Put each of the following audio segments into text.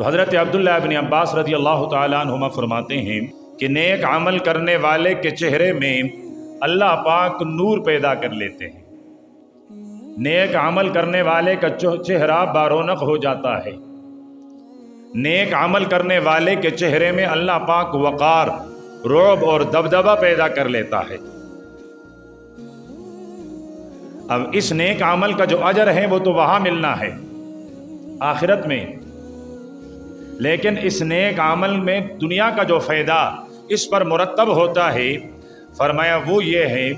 تو حضرت عبداللہ ابن عباس رضی اللہ تعالیٰ عنہما فرماتے ہیں کہ نیک عمل کرنے والے کے چہرے میں اللہ پاک نور پیدا کر لیتے ہیں۔ نیک عمل کرنے والے کا چہرہ بارونق ہو جاتا ہے۔ نیک عمل کرنے والے کے چہرے میں اللہ پاک وقار، رعب اور دبدبہ پیدا کر لیتا ہے۔ اب اس نیک عمل کا جو اجر ہے وہ تو وہاں ملنا ہے آخرت میں، لیکن اس نیک عمل میں دنیا کا جو فائدہ اس پر مرتب ہوتا ہے، فرمایا وہ یہ ہے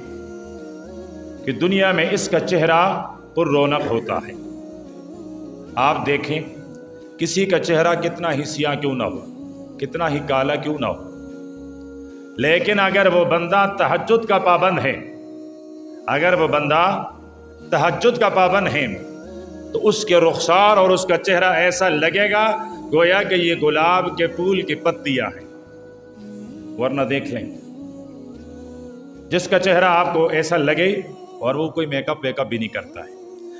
کہ دنیا میں اس کا چہرہ پر رونق ہوتا ہے۔ آپ دیکھیں کسی کا چہرہ کتنا ہی سیاہ کیوں نہ ہو، کتنا ہی کالا کیوں نہ ہو، لیکن اگر وہ بندہ تہجد کا پابند ہے، اگر وہ بندہ تہجد کا پابند ہے تو اس کے رخسار اور اس کا چہرہ ایسا لگے گا گویا کہ یہ گلاب کے پھول کی پتیاں ہیں۔ ورنہ دیکھ لیں جس کا چہرہ آپ کو ایسا لگے اور وہ کوئی میک اپ بھی نہیں کرتا ہے،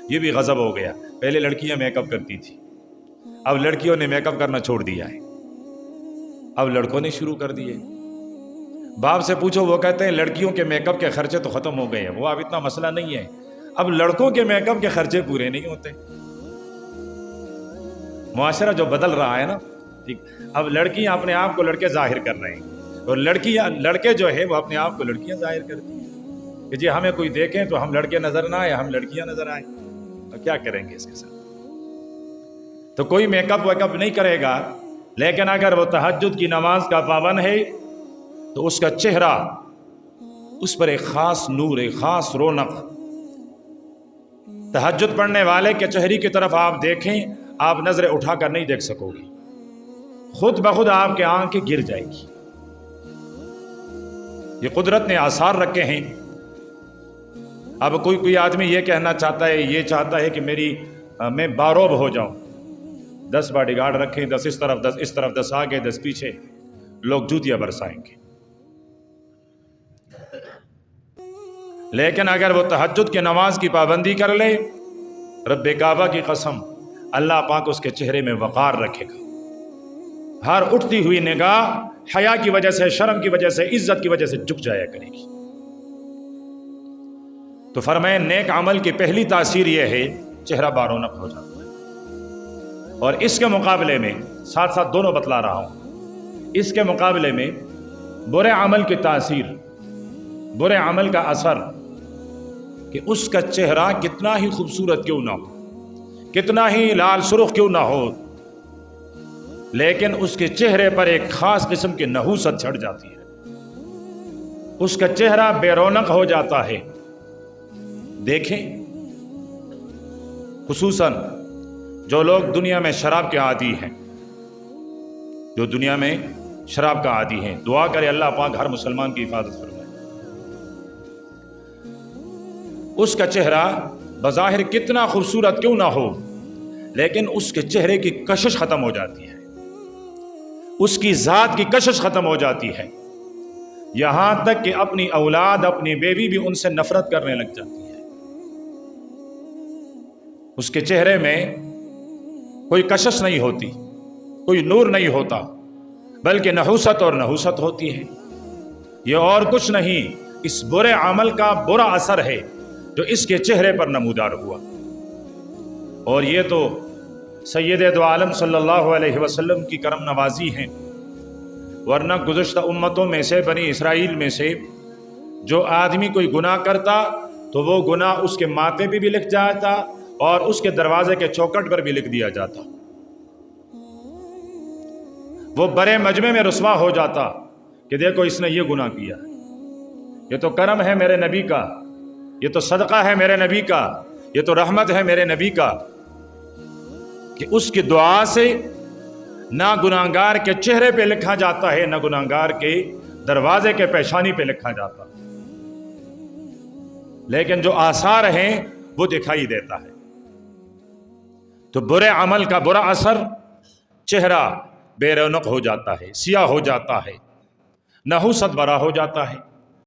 یہ بھی غضب ہو گیا۔ پہلے لڑکیاں میک اپ کرتی تھی، اب لڑکیوں نے میک اپ کرنا چھوڑ دیا ہے، اب لڑکوں نے شروع کر دیے۔ باپ سے پوچھو، وہ کہتے ہیں لڑکیوں کے میک اپ کے خرچے تو ختم ہو گئے ہیں، وہ اب اتنا مسئلہ نہیں ہے، اب لڑکوں کے میک اپ کے خرچے پورے نہیں ہوتے۔ معاشرہ جو بدل رہا ہے نا، اب لڑکیاں اپنے آپ کو لڑکے ظاہر کر رہے ہیں اور لڑکے جو ہے وہ اپنے آپ کو لڑکیاں ظاہر کرتی ہیں کہ جی ہمیں کوئی دیکھیں تو ہم لڑکے نظر نہ آئے، ہم لڑکیاں نظر آئیں، تو کیا کریں گے اس کے ساتھ؟ تو کوئی میک اپ ویک اپ نہیں کرے گا، لیکن اگر وہ تہجد کی نماز کا پابند ہے تو اس کا چہرہ، اس پر ایک خاص نور، ایک خاص رونق۔ تہجد پڑھنے والے کے چہرے کی طرف آپ دیکھیں، آپ نظریں اٹھا کر نہیں دیکھ سکو گی، خود بخود آپ کے آنکھیں گر جائے گی۔ یہ قدرت نے آثار رکھے ہیں۔ اب کوئی آدمی یہ کہنا چاہتا ہے، یہ چاہتا ہے کہ میں باروب ہو جاؤں، 10 باڈی گارڈ رکھیں، 10 اس طرف، 10 اس طرف، 10 آگے 10 پیچھے، لوگ جوتیاں برسائیں گے۔ لیکن اگر وہ تہجد کی نماز کی پابندی کر لے، رب کعبہ کی قسم، اللہ پاک اس کے چہرے میں وقار رکھے گا۔ ہر اٹھتی ہوئی نگاہ حیا کی وجہ سے، شرم کی وجہ سے، عزت کی وجہ سے جھک جایا کرے گی۔ تو فرمائے نیک عمل کی پہلی تاثیر یہ ہے چہرہ بارونق ہو جاتا ہے۔ اور اس کے مقابلے میں ساتھ ساتھ دونوں بتلا رہا ہوں، اس کے مقابلے میں برے عمل کی تاثیر، برے عمل کا اثر، کہ اس کا چہرہ کتنا ہی خوبصورت کیوں نہ ہو، کتنا ہی لال سرخ کیوں نہ ہو، لیکن اس کے چہرے پر ایک خاص قسم کی نحوست چڑھ جاتی ہے، اس کا چہرہ بے رونق ہو جاتا ہے۔ دیکھیں خصوصاً جو لوگ دنیا میں شراب کے عادی ہیں، جو دنیا میں شراب کا عادی ہیں، دعا کرے اللہ پاک ہر مسلمان کی حفاظت فرمائے۔ اس کا چہرہ بظاہر کتنا خوبصورت کیوں نہ ہو، لیکن اس کے چہرے کی کشش ختم ہو جاتی ہے، اس کی ذات کی کشش ختم ہو جاتی ہے، یہاں تک کہ اپنی اولاد، اپنی بیوی بھی ان سے نفرت کرنے لگ جاتی ہے۔ اس کے چہرے میں کوئی کشش نہیں ہوتی، کوئی نور نہیں ہوتا، بلکہ نحوست اور نحوست ہوتی ہے۔ یہ اور کچھ نہیں، اس برے عمل کا برا اثر ہے جو اس کے چہرے پر نمودار ہوا۔ اور یہ تو سید دو عالم صلی اللہ علیہ وسلم کی کرم نوازی ہیں، ورنہ گزشتہ امتوں میں سے، بنی اسرائیل میں سے، جو آدمی کوئی گناہ کرتا تو وہ گناہ اس کے ماتھے پہ بھی لکھ جاتا اور اس کے دروازے کے چوکٹ پر بھی لکھ دیا جاتا، وہ بڑے مجمع میں رسوا ہو جاتا کہ دیکھو اس نے یہ گناہ کیا، یہ تو کرم ہے میرے نبی کا، یہ تو صدقہ ہے میرے نبی کا، یہ تو رحمت ہے میرے نبی کا، کہ اس کی دعا سے نہ گناہگار کے چہرے پہ لکھا جاتا ہے، نہ گناہگار کے دروازے کے پیشانی پہ لکھا جاتا، لیکن جو آثار ہیں وہ دکھائی دیتا ہے۔ تو برے عمل کا برا اثر، چہرہ بے رونق ہو جاتا ہے، سیاہ ہو جاتا ہے، نحوست برا ہو جاتا ہے۔